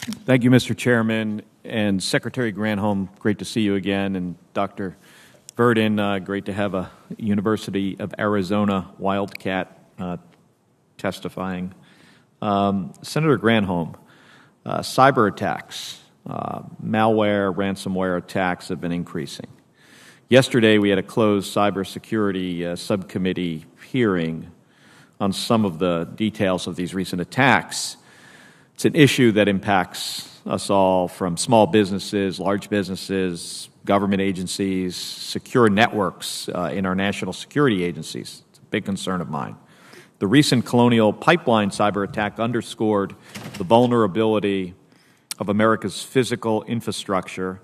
Thank you, Mr. Chairman. And Secretary Granholm, great to see you again. And Dr. Verdin, great to have a University of Arizona Wildcat testifying. Senator Granholm, cyber attacks, malware, ransomware attacks have been increasing. Yesterday, we had a closed cybersecurity subcommittee hearing on some of the details of these recent attacks. It's an issue that impacts us all, from small businesses, large businesses, government agencies, secure networks in our national security agencies. It's a big concern of mine. The recent Colonial Pipeline cyber attack underscored the vulnerability of America's physical infrastructure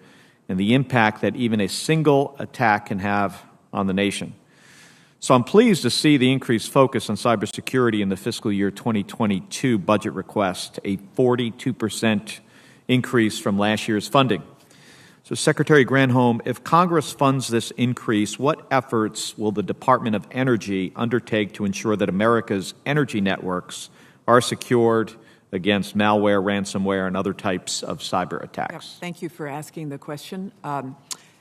and the impact that even a single attack can have on the nation. So I'm pleased to see the increased focus on cybersecurity in the fiscal year 2022 budget request, a 42% increase from last year's funding. So Secretary Granholm, if Congress funds this increase, what efforts will the Department of Energy undertake to ensure that America's energy networks are secured against malware, ransomware, and other types of cyber attacks? Yeah, thank you for asking the question.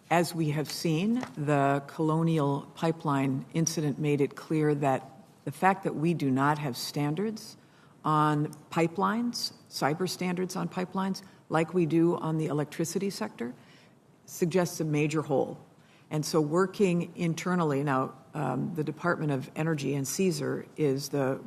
As we have seen, the Colonial Pipeline incident made it clear that the fact that we do not have standards on pipelines, cyber standards on pipelines, like we do on the electricity sector, suggests a major hole. And so working internally, now the Department of Energy and CSER is the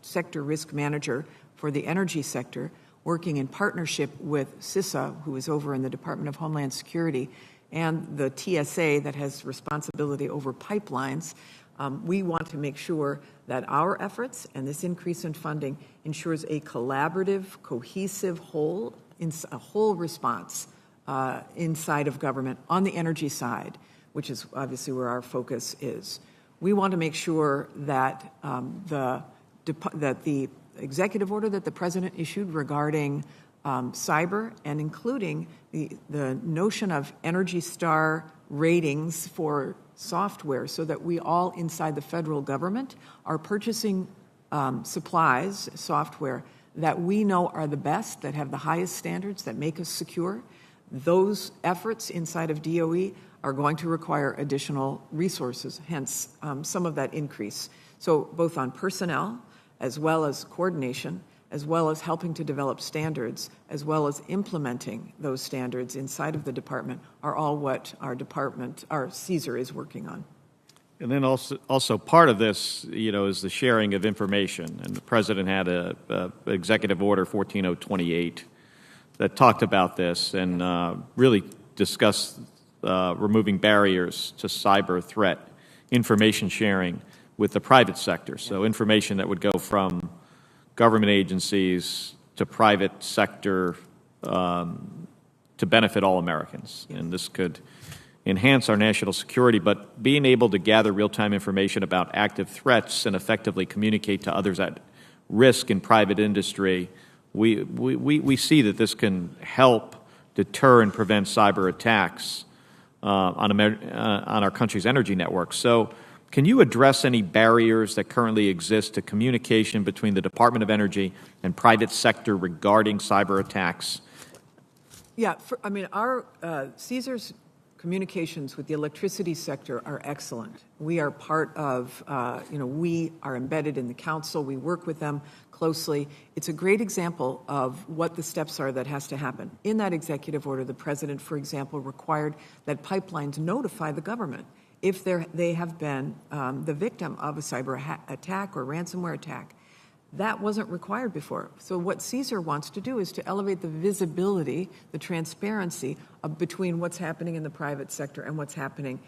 sector risk manager for the energy sector, working in partnership with CISA, who is over in the Department of Homeland Security, and the TSA that has responsibility over pipelines. We want to make sure that our efforts and this increase in funding ensures a collaborative, cohesive whole response inside of government on the energy side, which is obviously where our focus is. We want to make sure that the executive order that the President issued regarding cyber, and including the notion of Energy Star ratings for software, so that we all inside the federal government are purchasing supplies, software, that we know are the best, that have the highest standards, that make us secure. Those efforts inside of DOE are going to require additional resources, hence some of that increase. So both on personnel, as well as coordination, as well as helping to develop standards, as well as implementing those standards inside of the department, are all what our department, our CSER, is working on. And then also part of this, is the sharing of information. And the President had a Executive Order 14028 that talked about this and really discussed removing barriers to cyber threat information sharing with the private sector. So information that would go from government agencies to private sector to benefit all Americans. And this could enhance our national security, but being able to gather real-time information about active threats and effectively communicate to others at risk in private industry, we see that this can help deter and prevent cyber attacks on our country's energy network. So can you address any barriers that currently exist to communication between the Department of Energy and private sector regarding cyber attacks? Yeah, our CSER's communications with the electricity sector are excellent. We are part of, we are embedded in the council. We work with them closely. It's a great example of what the steps are that has to happen. In that executive order, the President, for example, required that pipelines notify the government if they have been the victim of a cyber attack or ransomware attack. That wasn't required before. So what CSER wants to do is to elevate the visibility, the transparency between what's happening in the private sector and what's happening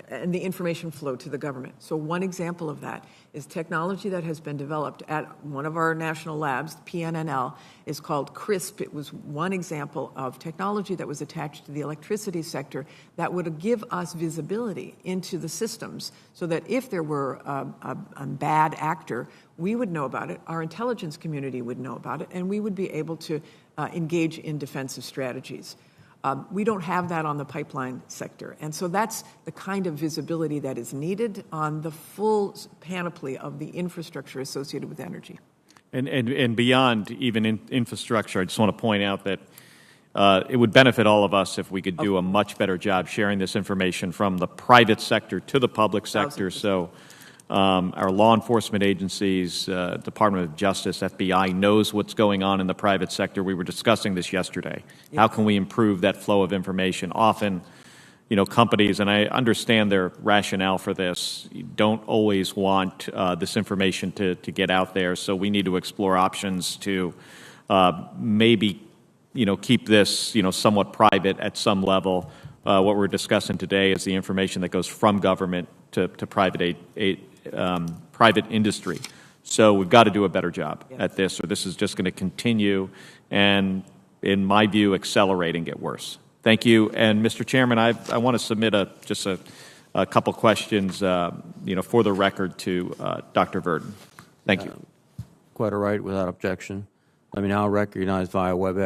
and the information flow to the government. So one example of that is technology that has been developed at one of our national labs, PNNL, is called CRISP. It was one example of technology that was attached to the electricity sector that would give us visibility into the systems so that if there were a bad actor, we would know about it, our intelligence community would know about it, and we would be able to engage in defensive strategies. We don't have that on the pipeline sector. And so that's the kind of visibility that is needed on the full panoply of the infrastructure associated with energy. And beyond even infrastructure, I just want to point out that it would benefit all of us if we could do a much better job sharing this information from the private sector to the public sector. So our law enforcement agencies, Department of Justice, FBI, knows what's going on in the private sector. We were discussing this yesterday. How can we improve that flow of information? Often, companies, and I understand their rationale for this, don't always want this information to get out there. So we need to explore options to maybe, keep this, somewhat private at some level. What we're discussing today is the information that goes from government to private private industry. So we've got to do a better job at this, or this is just going to continue and, in my view, accelerate and get worse. Thank you. And, Mr. Chairman, I want to submit just a couple questions, for the record to Dr. Verdin. Thank you. Quite all right, without objection. Let me now recognize via WebEx